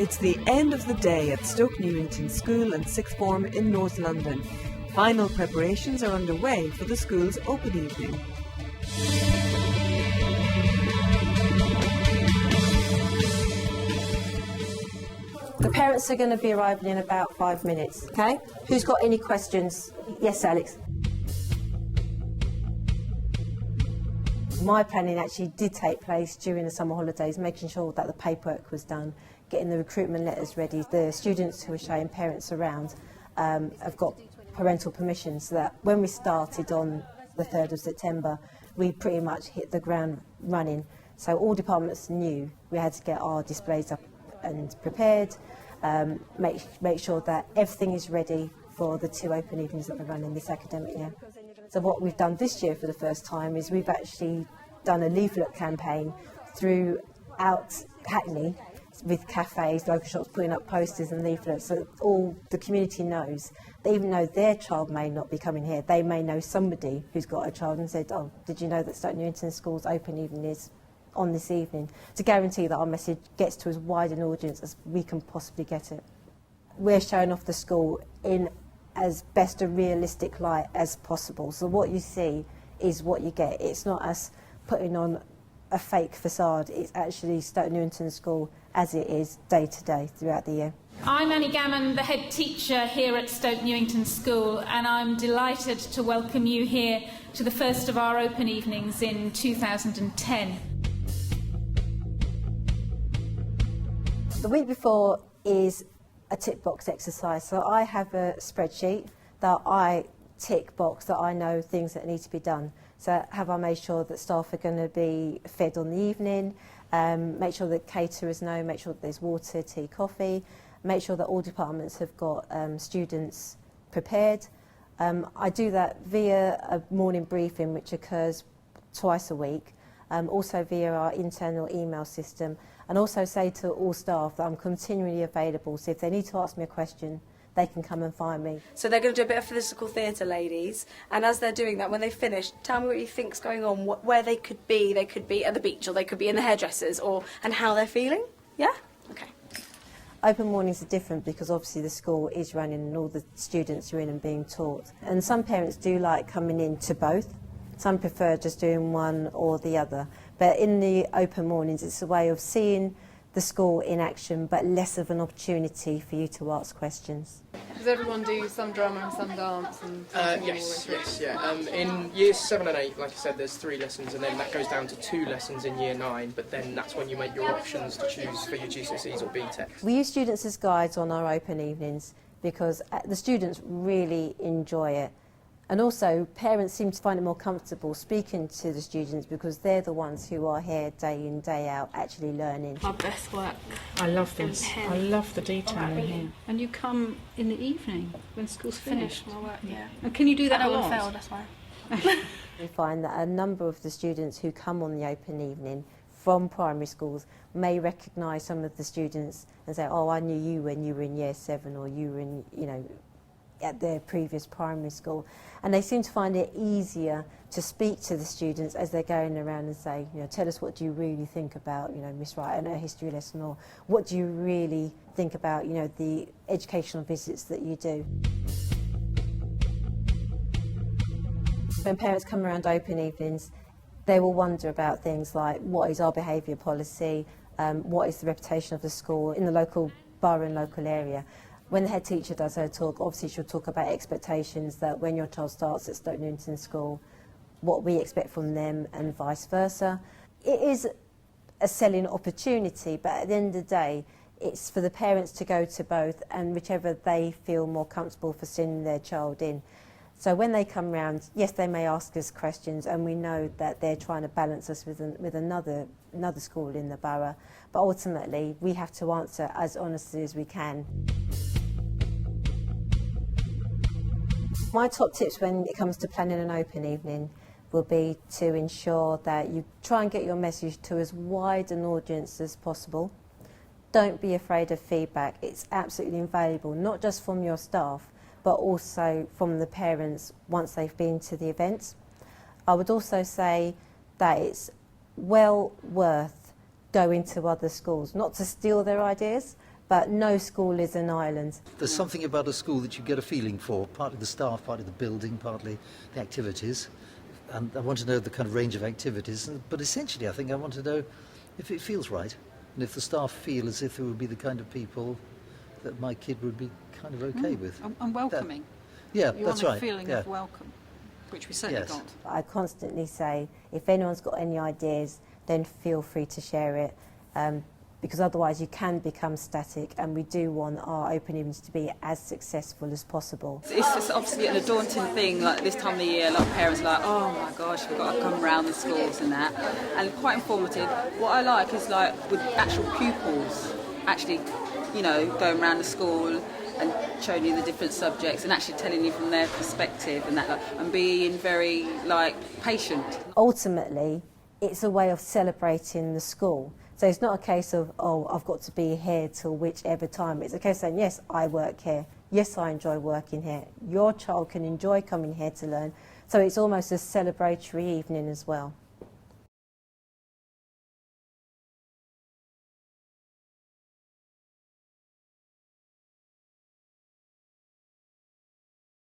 It's the end of the day at Stoke Newington School and Sixth Form in North London. Final preparations are underway for the school's open evening. The parents are going to be arriving in about 5 minutes, okay? Who's got any questions? Yes, Alex. My planning actually did take place during the summer holidays, making sure that the paperwork was done, getting the recruitment letters ready. The students who are showing parents around have got parental permission, so that when we started on the 3rd of September, we pretty much hit the ground running. So all departments knew we had to get our displays up and prepared, make sure that everything is ready for the 2 open evenings that we're running this academic year. So what we've done this year for the first time is we've actually done a leaflet campaign throughout Hackney with cafes, local shops putting up posters and leaflets, so all the community knows that even though their child may not be coming here, they may know somebody who's got a child and said, oh, did you know that Stoke Newington School's open evening is on this evening, to guarantee that our message gets to as wide an audience as we can possibly get it. We're showing off the school in as best a realistic light as possible. So what you see is what you get. It's not us putting on a fake facade. It's actually Stoke Newington School as it is day to day throughout the year. I'm Annie Gammon, the head teacher here at Stoke Newington School, and I'm delighted to welcome you here to the first of our open evenings in 2010. The week before is a tick box exercise. So I have a spreadsheet that I tick box that I know things that need to be done. So have I made sure that staff are going to be fed on the evening, make sure that caterers know, make sure that there's water, tea, coffee, make sure that all departments have got students prepared. I do that via a morning briefing which occurs twice a week, also via our internal email system, and also say to all staff that I'm continually available, so if they need to ask me a question, they can come and find me. So they're going to do a bit of physical theatre, ladies, and as they're doing that, when they finish, tell me what you think's going on, where they could be at the beach, or they could be in the hairdressers, and how they're feeling, yeah? Okay. Open mornings are different because obviously the school is running and all the students are in and being taught. And some parents do like coming in to both. Some prefer just doing one or the other. But in the open mornings, it's a way of seeing the school in action, but less of an opportunity for you to ask questions. Does everyone do some drama and some dance? And Yes. In years 7 and 8, like I said, there's 3 lessons, and then that goes down to 2 lessons in year 9, but then that's when you make your options to choose for your GCSEs or BTEC. We use students as guides on our open evenings because the students really enjoy it. And also, parents seem to find it more comfortable speaking to the students because they're the ones who are here day in, day out, actually learning. My best work. I love this. I love the detail in here. And you come in the evening when school's finished. My work, yeah. And can you do that I a don't lot? want to fail, that's why. We find that a number of the students who come on the open evening from primary schools may recognise some of the students and say, oh, I knew you when you were in year 7 or you were in, at their previous primary school, and they seem to find it easier to speak to the students as they're going around and say, tell us what do you really think about, Miss Wright and her history lesson, or what do you really think about, the educational visits that you do. When parents come around open evenings, they will wonder about things like what is our behaviour policy, what is the reputation of the school in the local borough and local area. When the head teacher does her talk, obviously she'll talk about expectations that when your child starts at Stoke Newington School, what we expect from them and vice versa. It is a selling opportunity, but at the end of the day, it's for the parents to go to both and whichever they feel more comfortable for sending their child in. So when they come round, yes, they may ask us questions, and we know that they're trying to balance us with another school in the borough, but ultimately we have to answer as honestly as we can. My top tips when it comes to planning an open evening will be to ensure that you try and get your message to as wide an audience as possible. Don't be afraid of feedback. It's absolutely invaluable, not just from your staff, but also from the parents once they've been to the event. I would also say that it's well worth going to other schools, not to steal their ideas, but no school is an island. There's something about a school that you get a feeling for, partly the staff, partly the building, partly the activities. And I want to know the kind of range of activities, but essentially I think I want to know if it feels right, and if the staff feel as if it would be the kind of people that my kid would be kind of okay with. And welcoming. Yeah, You that's want right. a feeling yeah. of welcome, which we certainly Yes. got. I constantly say, if anyone's got any ideas, then feel free to share it, because otherwise you can become static, and we do want our open evenings to be as successful as possible. It's just obviously a daunting thing, like this time of the year, a lot of parents are like, oh my gosh, we've got to come around the schools and that, and quite informative. What I like is like with actual pupils actually, you know, going around the school and showing you the different subjects and actually telling you from their perspective and that, and being very like patient. Ultimately, it's a way of celebrating the school. So it's not a case of, oh, I've got to be here till whichever time. It's a case of saying, yes, I work here. Yes, I enjoy working here. Your child can enjoy coming here to learn. So it's almost a celebratory evening as well.